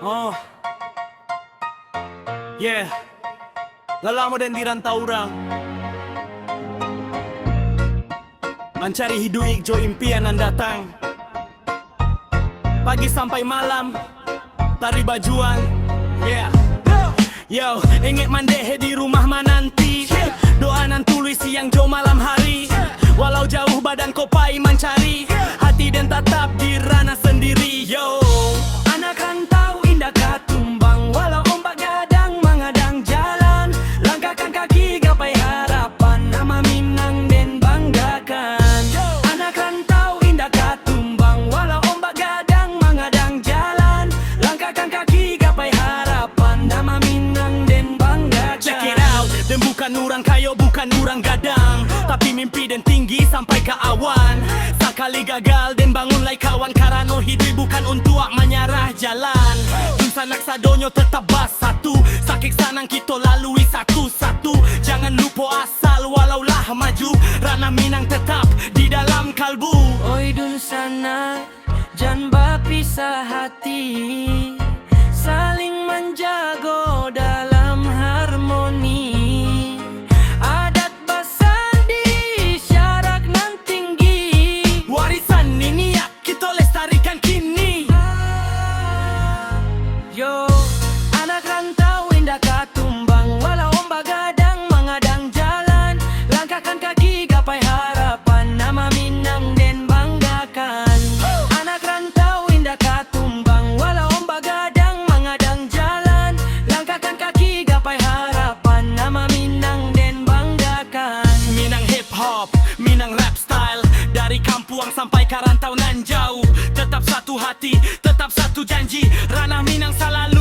Oh, yeah. Lelamo dan dirantau orang mencari hidup jo impian yang datang. Pagi sampai malam tari bajuan. Yeah. Yo, inget mandehe di rumah menanti. Doa nan tulis siang jo malam hari. Walau jauh badan kopai mencari hati dan tetap di ranah sendiri. Yo, anak rantau indah katumbang. Walau ombak gadang mengadang jalan, langkahkan kaki gapai harapan. Nama Minang dan banggakan. Anak rantau indah katumbang. Walau ombak gadang mengadang jalan, langkahkan kaki gapai harapan. Nama Minang dan banggakan. Check it out, dan bukan orang kayo, bukan orang gadang, tapi mimpi dan tinggi sampai ke awan. Sekali gagal dan bangun lai kawan, karena hidup bukan untuk menyerah jalan. Sanak sadonyo tetap bas satu, sakit sanang kita lalui satu-satu. Jangan lupa asal walaulah maju, ranah Minang tetap di dalam kalbu. Oi dun sana, jangan berpisah hati, saling menjaga dalam harmoni. Adat basandi, syarak nan tinggi, Warisan ini ya kita lestarikan kini. yo, anak rantau indah katumbang. Walau ombak gadang mengadang jalan, langkahkan kaki gapai harapan. Nama Minang dan banggakan. Anak rantau indah katumbang. Walau ombak gadang mengadang jalan, langkahkan kaki gapai harapan. Nama Minang dan banggakan. Minang hip hop, Minang rap style, dari kampuang sampai ke rantau nan jauh. Tetap satu hati, tetap satu janji, ranah Minang selalu